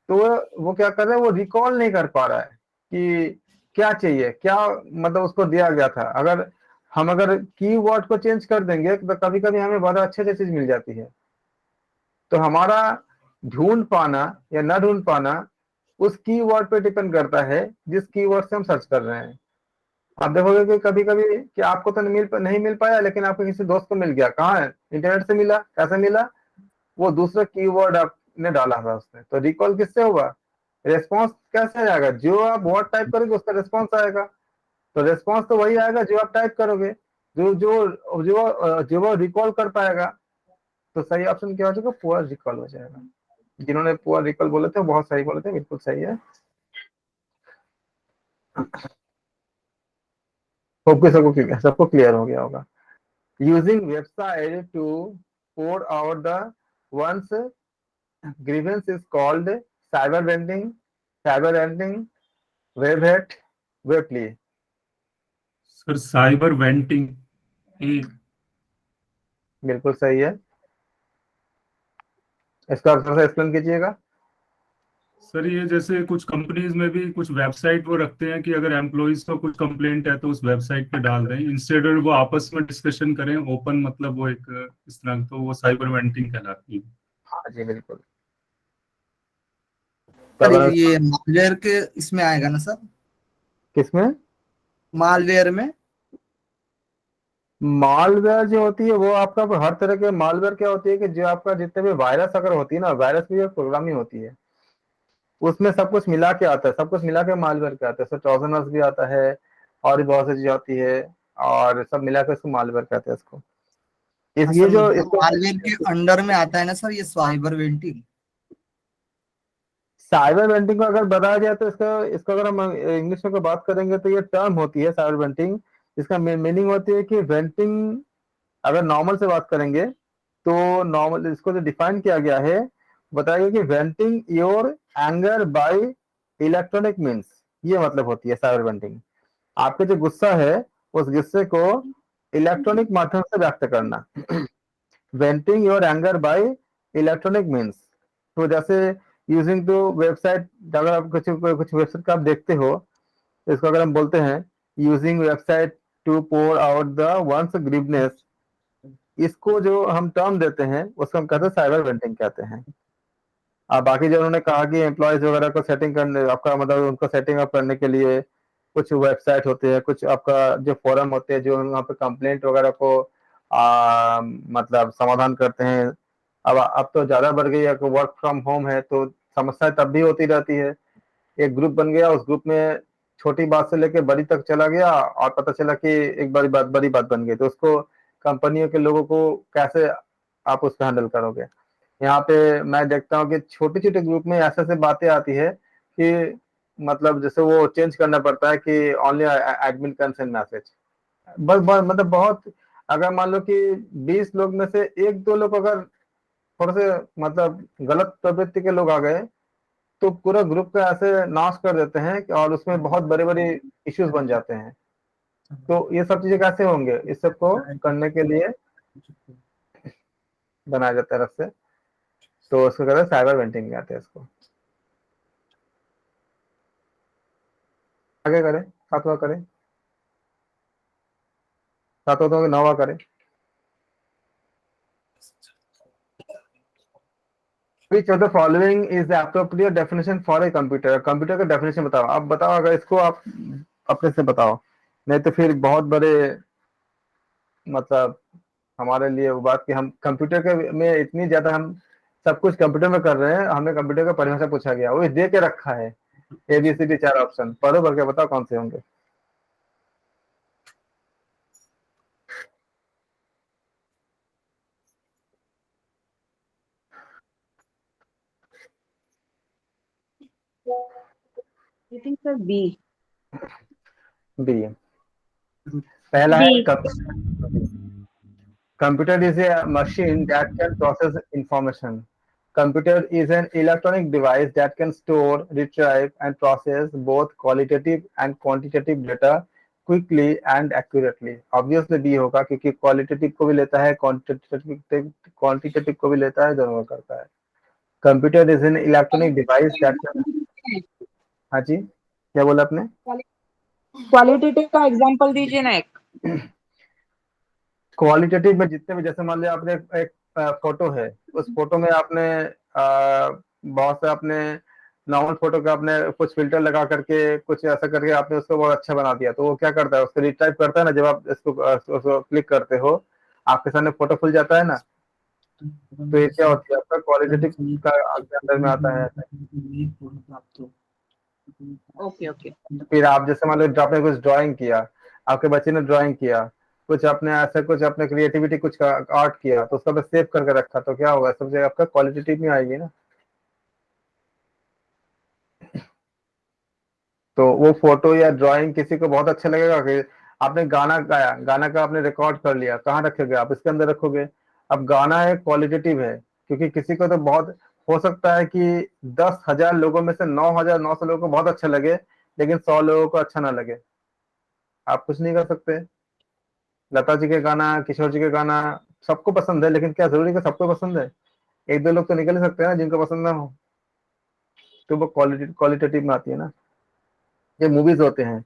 तो वो क्या कर रहा है, वो रिकॉल नहीं कर पा रहा है कि क्या चाहिए, क्या मतलब उसको दिया गया था। अगर कीवर्ड को चेंज कर देंगे तो कभी कभी हमें बहुत अच्छे चीज मिल जाती है। तो हमारा ढूंढ पाना या ना ढूंढ पाना उस कीवर्ड पे डिपेंड करता है जिस कीवर्ड से हम सर्च कर रहे हैं। आप देखोगे कि कभी कभी कि आपको तो नहीं मिल पाया, लेकिन आपके किसी दोस्त को मिल गया। कहाँ है? इंटरनेट से मिला। कैसे मिला? वो दूसरा कीवर्ड आपने डाला था उसने। तो रिकॉल किससे होगा? रिस्पॉन्स कैसे आएगा? जो आप वर्ड टाइप करोगे उसका रिस्पॉन्स आएगा। तो रिस्पॉन्स तो वही आएगा जो आप टाइप करोगे, जो जो जो वो रिकॉल कर पाएगा। तो सही ऑप्शन क्या हो जाएगा? पुअर रिकॉल हो जाएगा। जिन्होंने पुअर रिकॉल बोले थे बहुत सही बोले थे, बिल्कुल सही है। होप कि सबको क्लियर हो गया होगा। Using website to pour out the one's grievance is called cyber venting, web hate, web plea। Sir cyber venting. बिल्कुल सही है। इसका थोड़ा सा एक्सप्लेन कीजिएगा। सर ये जैसे कुछ कंपनीज में भी कुछ वेबसाइट वो रखते हैं कि अगर एम्प्लॉइज का कुछ कंप्लेंट है तो उस वेबसाइट पे डाल दें, इंस्टेड वो आपस में डिस्कशन करें ओपन, मतलब वो एक इस तरह, तो वो साइबर वेंटिंग कहलाती है। हाँ जी, बिल्कुल। सर ये मालवेयर के इसमें आएगा ना सर? किसमें? मालवेयर में। मालवेयर जो होती है वो आपका हर तरह के मालवेयर क्या होती है कि जो आपका जितने भी वायरस अगर होती है ना, वायरस भी एक प्रोग्रामिंग होती है, उसमें सब कुछ मिला के आता है, सब कुछ मिला के मालवेयर के आता है। सो ट्रोजनस भी आता है और भी बहुत सी चीजें आती है, और सब मिला के उसको मालवेयर कहते हैं इसको। ये सर जो मतलब इसको मालवेयर के अंडर में आता है ना सर ये साइबर वेंटिंग? साइबर वेंटिंग को अगर बताया जाए तो इसको अगर हम इंग्लिश में बात करेंगे तो ये टर्म होती है साइबर वेंटिंग। इसका मीनिंग होती है कि वेंटिंग, अगर नॉर्मल से बात करेंगे तो नॉर्मल इसको जो डिफाइन किया गया है, बताया गया कि venting your anger by electronic means, ये मतलब होती है साइबर वेंटिंग। आपके जो गुस्सा है उस गुस्से को इलेक्ट्रॉनिक माध्यम से व्यक्त करना। Venting your anger by electronic means. तो जैसे यूजिंग टू वेबसाइट, अगर आप कुछ वेबसाइट का आप देखते हो तो इसको अगर हम बोलते हैं using website to pour out the one's grievance, इसको जो हम टर्म देते हैं उसको हम कहते हैं साइबर वेंटिंग कहते हैं। अब बाकी जो उन्होंने कहा कि एम्प्लॉयज वगैरह को सेटिंग करने, आपका मतलब उनको सेटिंग अप करने के लिए कुछ वेबसाइट होते हैं, कुछ आपका जो फोरम होते हैं जो वहाँ पे कंप्लेंट वगैरह को मतलब समाधान करते हैं। अब तो ज्यादा बढ़ गई है, वर्क फ्रॉम होम है तो समस्या तब भी होती रहती है। एक ग्रुप बन गया, उस ग्रुप में छोटी बात से लेके बड़ी तक चला गया और पता चला कि एक बड़ी बात बन गई, तो उसको कंपनियों के लोगों को कैसे आप उसको हैंडल करोगे। यहाँ पे मैं देखता हूँ कि छोटे छोटे ग्रुप में ऐसे ऐसे बातें आती है कि मतलब जैसे वो चेंज करना पड़ता है कि ओनली एडमिन कंसेंट मैसेज, मतलब बहुत, अगर मान लो कि 20 लोग में से एक दो लोग अगर थोड़े से मतलब गलत प्रवृत्ति के लोग आ गए तो पूरा ग्रुप का ऐसे नाश कर देते हैं और उसमें बहुत बड़े बड़े इश्यूज बन जाते हैं। तो ये सब चीजें कैसे होंगे, इस सबको करने के लिए बनाया जाता है अलग से, तो उसको कहते हैं साइबर वेंटिंग कहते हैं इसको। आगे करें, सातवां करें, सातवां तो नौवां करें। Which of the following is the appropriate definition for a computer? Computer का डेफिनेशन बताओ, आप बताओ, अगर इसको आप अपने से बताओ, नहीं तो फिर बहुत बड़े मतलब हमारे लिए वो बात कि हम कंप्यूटर के में इतनी ज्यादा हम सब कुछ कंप्यूटर में कर रहे हैं, हमें कंप्यूटर का परिभाषा पूछा गया, वो दे के रखा है ABCD 4 ऑप्शन, पढ़ो भर के बताओ कौन से होंगे। I think sir B. B, पहला है B. Computer is a machine that can process information. Computer is an electronic device that can store, retrieve, and process both qualitative and quantitative data quickly and accurately. Obviously B होगा क्योंकि qualitative को भी लेता है, quantitative को भी लेता है, दोनों को करता है। Computer is an electronic device that can, हाँ जी क्या बोला आपने? क्वालिटेटिव का एग्जांपल दीजिए ना एक। क्वालिटेटिव में जितने भी, जैसे मान लिया आपने एक फोटो है, उस फोटो में आपने बहुत से आपने नॉर्मल फोटो का आपने कुछ फिल्टर लगा करके कुछ ऐसा करके आपने उसको बहुत अच्छा बना दिया, तो वो क्या करता है, उसको रिटाइप करता है ना, जब आप इसको क्लिक करते हो आपके सामने फोटो खुल जाता है ना, तो ये क्या होती है आपका क्वालिटेटिव का आपके अंदर में आता है। Okay okay. फिर आप जैसे मान लो आपने कुछ ड्राइंग किया, आपके बच्चे ने ड्राइंग किया, कुछ आपने ऐसा कुछ अपने क्रिएटिविटी कुछ आर्ट किया, तो उसका सेव करके रखा, तो क्या होगा, सब जगह आपका क्वालिटेटिव में आएगी ना। तो वो फोटो या ड्राइंग किसी को बहुत अच्छा लगेगा कि आपने गाना गाया, गाना का आपने रिकॉर्ड कर लिया, कहाँ रखोगे आप, इसके अंदर रखोगे। अब गाना है क्वालिटेटिव है क्योंकि किसी को तो बहुत हो सकता है कि 10,000 लोगों में से 9,900 लोगों को बहुत अच्छा लगे, लेकिन 100 लोगों को अच्छा ना लगे, आप कुछ नहीं कर सकते। लता जी के गाना, किशोर जी के गाना सबको पसंद है, लेकिन क्या जरूरी है कि सबको पसंद है? एक दो लोग तो निकल ही सकते हैं ना जिनको पसंद ना हो, तो वो क्वालिटेटिव में आती है ना। ये मूवीज होते हैं,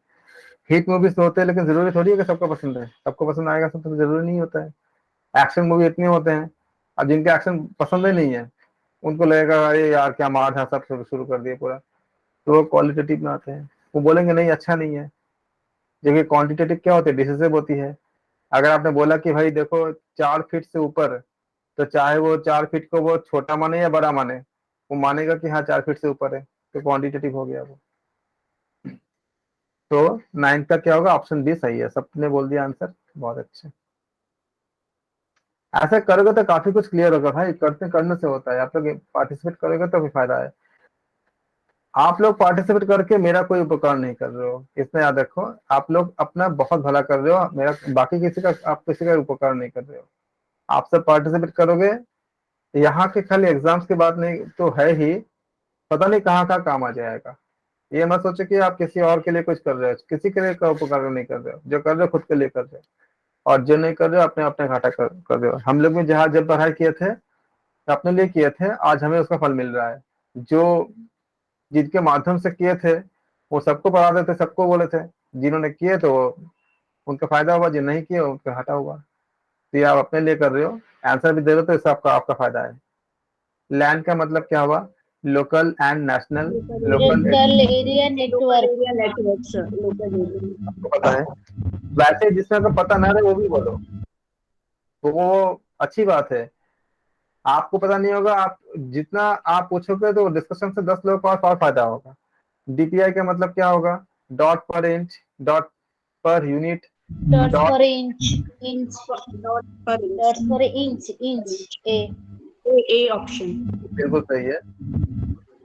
हिट मूवीज तो होते हैं, लेकिन जरूरी थोड़ी है कि सबको पसंद है, सबको पसंद आएगा सब, तो जरूरी नहीं होता है। एक्शन मूवी इतने होते हैं, अब जिनके एक्शन पसंद ही नहीं है उनको लगेगा अरे यार क्या मार था, सब शुरू कर दिया पूरा, तो वो क्वालिटेटिव में आते हैं, वो बोलेंगे नहीं अच्छा नहीं है। जबकि क्वांटिटेटिव क्या होती है, डिसिसिव होती है। अगर आपने बोला कि भाई देखो 4 फीट से ऊपर, तो चाहे वो 4 फीट को वो छोटा माने या बड़ा माने, वो मानेगा कि हाँ 4 फीट से ऊपर है, तो क्वांटिटेटिव हो गया वो। तो 9 का क्या होगा, ऑप्शन बी सही है, सबने बोल दिया आंसर, बहुत अच्छे। ऐसा करोगे तो काफी कुछ क्लियर होगा भाई, करने से होता है, आप लोग पार्टिसिपेट करोगे तो भी फायदा है। आप लोग पार्टिसिपेट करके मेरा कोई उपकार नहीं कर रहे हो, इसमें याद रखो, आप लोग अपना बहुत भला कर रहे हो, मेरा बाकी किसी का, आप किसी का उपकार नहीं कर रहे हो। आप सब पार्टिसिपेट करोगे, यहाँ के खाली एग्जाम्स की बात नहीं तो है ही, पता नहीं कहाँ कहाँ काम आ जाएगा। ये मत सोचो कि आप किसी और के लिए कुछ कर रहे हो, किसी के लिए का उपकार नहीं कर रहे हो, जो कर रहे हो खुद के लिए कर रहे हो, और जो नहीं कर रहे हो अपने अपने घाटा कर रहे हो। हम लोग भी जहाँ जब पढ़ाई किए थे अपने लिए किए थे, आज हमें उसका फल मिल रहा है। जो जिनके माध्यम से किए थे वो सबको पढ़ाते थे, सबको बोले थे, जिन्होंने किए तो उनका फायदा होगा, जो नहीं किया उनका घाटा होगा। तो ये आप अपने लिए कर रहे हो, आंसर भी दे रहे हो, तो इससे आपका आपका फायदा है। लैंड का मतलब क्या हुआ? Local and national. Local local area network. Network sir, local area. आपको पता है। वैसे जिसमें अगर पता ना रहे वो भी बोलो, तो वो अच्छी बात है। आपको पता नहीं होगा, आप जितना आप पूछोगे तो डिस्कशन से 10 लोगों को और फायदा होगा। डीपीआई का मतलब क्या होगा? Dot per inch, dot per unit, dot dot for inch, inch dot per dot for inch, inch A. A option. बिल्कुल सही है।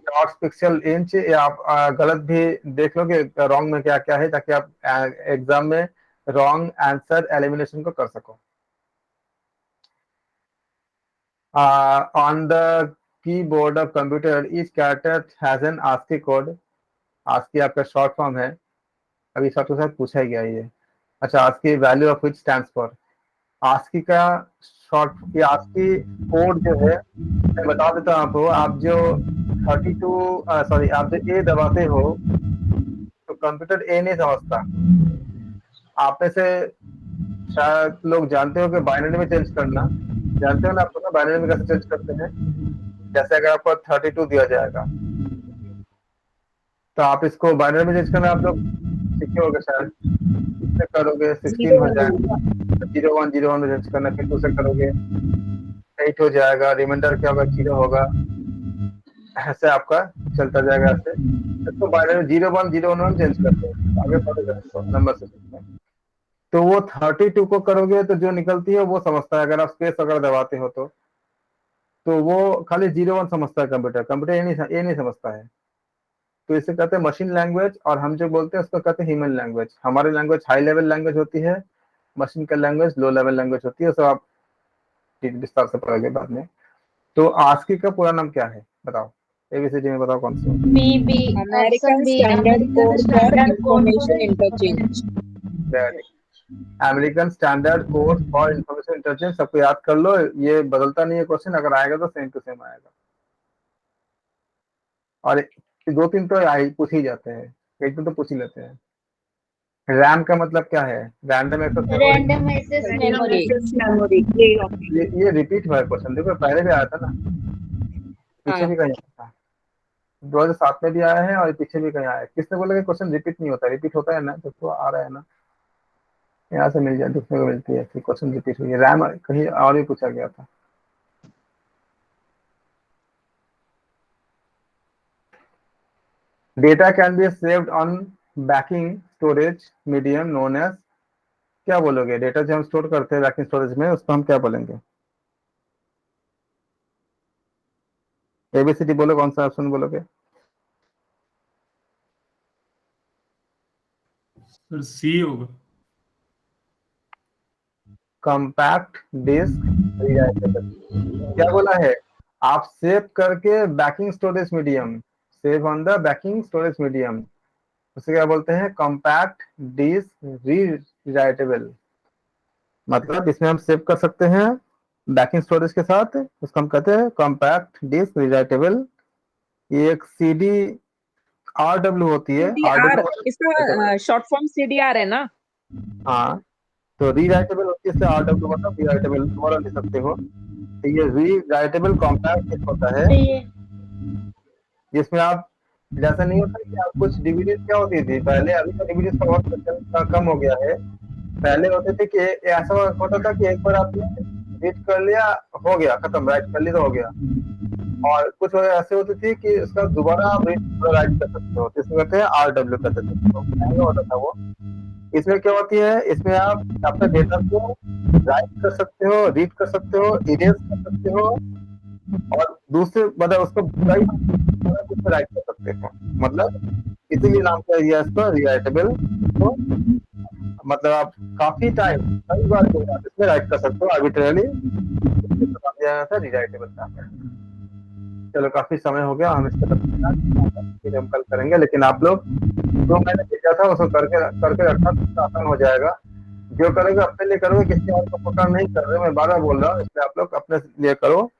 डॉट्स, पिक्सल, इंच, या आप गलत भी देख लो कि रॉन्ग में क्या क्या है, ताकि आप एग्जाम में रॉन्ग आंसर एलिमिनेशन को कर सको। On the keyboard of computer each character has an ASCII code. ASCII आपका शॉर्ट फॉर्म है, अभी सबके साथ पूछा ही गया ये। अच्छा, ASCII value of which stands for. ASCII का शॉर्ट, ये ASCII कोड जो है, मैं बता देता हूँ आपको। आप जो 32 सॉरी, आप जो ए दबाते हो तो कंप्यूटर ए नहीं समझता। आप में से शायद लोग जानते हो कि बाइनरी में चेंज करना, जानते हो ना आपको, ना बाइनरी में कैसे चेंज करते हैं। जैसे अगर आपको 32 दिया जाएगा तो आप इसको बाइनरी में चेंज करना आप लोग सीखे होगे शायद। इससे करोगे 16 हो जाएगा, 0101 में चेंज करना, फिर 2 से करोगे 8 हो जाएगा, रिमाइंडर क्या होगा, 0 होगा, ऐसे आपका चलता जाएगा। ऐसे इसको बाइनरी 0101 में चेंज करते हैं, आगे बढ़ेगा इसको नंबर सिस्टम में। तो वो 32 को करोगे तो जो निकलती है वो समझता है। अगर आप स्पेस अगर दबाते हो तो वो खाली 01 समझता है कंप्यूटर, कंप्यूटर ये नहीं समझता है। तो इसे कहते हैं मशीन लैंग्वेज, और हम जो बोलते हैं उसको कहते हैं ह्यूमन लैंग्वेज। हमारी लैंग्वेज हाई लेवल लैंग्वेज होती है, मशीन का लैंग्वेज लो लेवल लैंग्वेज होती है। सब आप विस्तार से पढ़ोगे बाद में। तो ASCII का पूरा नाम क्या है बताओ, एबीसीडी में बताओ कौन सी होती B B American option B, standard code for standard code information interchange. है? American standard code for information interchange. सबको याद कर लो, ये बदलता नहीं है क्वेश्चन, अगर आएगा तो सेम टू सेम आएगा। और 2-3 तो पूछ ही जाते हैं, एक दो तो पूछ ही लेते हैं। रैम का मतलब क्या है? Random access memory. Random access memory. Memory A option. ये रिपीट हुआ है क्वेश्चन, देखो पहले भी आया था ना, पीछे भी कहीं आया था, 2007 में भी आया है और पीछे भी कहीं आया है। किसने बोला कि क्वेश्चन रिपीट नहीं होता? रिपीट होता है ना, तो आ रहा है ना, यहाँ से मिल जाए, दूसरे को मिलती है कि क्वेश्चन रिपीट हुई है। रैम कहीं और भी पूछा गया था। Data can be saved on backing storage medium known as. क्या बोलोगे? डेटा जो हम स्टोर करते हैं बैकिंग स्टोरेज में, उसको हम क्या बोलेंगे? एबीसीडी बोलो, कौन सा ऑप्शन बोलोगे? सर सी होगा। Compact disc redirectable. क्या बोला है? आप सेव करके backing storage medium, save on the backing storage medium, उसे क्या बोलते हैं? Compact disc redirectable. मतलब इसमें हम सेव कर सकते हैं बैकिंग स्टोरेज के साथ, उसको हम कहते हैं कॉम्पैक्ट डिस्क रीडायरेक्टेबल। ये एक CD RW होती है, सीडीआर, RW। इसका शॉर्ट फॉर्म सीडीआर है ना। हाँ, तो रीराइटेबल होती है, इससे RW मतलब रीराइटेबल दोबारा लिख सकते हो। तो ये रीराइटेबल कॉम्पैक्ट डिस्क होता है, जिसमें आप, जैसा नहीं होता कि आप कुछ डीवीडी क्या होती थी पहले, अभी तो डीवीडी का बहुत प्रचलन कम हो गया है। पहले होते थे कि ऐसा होता था कि एक बार आपने रीड कर लिया, हो गया खत्म, राइट कर लिया तो हो गया। और कुछ ऐसे होती थी कि उसका दोबारा आप राइट कर सकते हो, जिसको कहते हैं RW कहते थे, तो महंगा होता था वो। इसमें क्या होती है? इसमें आप अपने डेटा को राइट कर सकते हो, रीड कर सकते हो, इरेज कर सकते हो, और दूसरे मतलब उसको कई राइट कर सकते हो। मतलब इसीलिए नाम किया गया इसको रीराइटेबल। तो मतलब आप काफी टाइम, कई बार जो आप इसमें राइट कर सकते हो आर्बिट्रेरली, रीराइटेबल का। चलो काफी समय हो गया, हम इसका फिर हम कल करेंगे। लेकिन आप लोग जो मैंने भेजा था उसको करके रखना, तो आसान हो जाएगा। जो करोगे अपने लिए करोगे, किसी और को पकड़ नहीं कर रहे, मैं बार-बार बोल रहा हूँ, इसलिए आप लोग अपने लिए करो।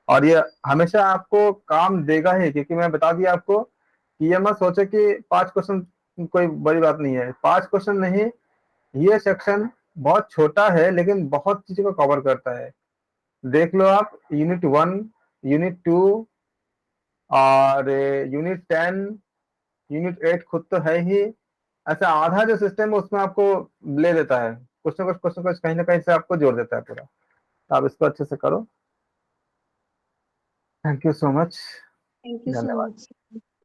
और ये हमेशा आपको काम देगा ही, क्योंकि मैं बता दिया आपको कि ये मत सोचे कि 5 क्वेश्चन कोई बड़ी बात नहीं है। 5 क्वेश्चन नहीं, ये सेक्शन बहुत छोटा है लेकिन बहुत चीजों को कवर करता है। देख लो आप, यूनिट 1, यूनिट 2 और यूनिट 10, यूनिट 8 खुद तो है ही, ऐसा आधा जो सिस्टम है उसमें आपको ले लेता है, कुछ ना कुछ कहीं ना कहीं से आपको जोड़ देता है पूरा। तो आप इसको अच्छे से करो। Thank you so much. Thank you so धन्यवाद। much.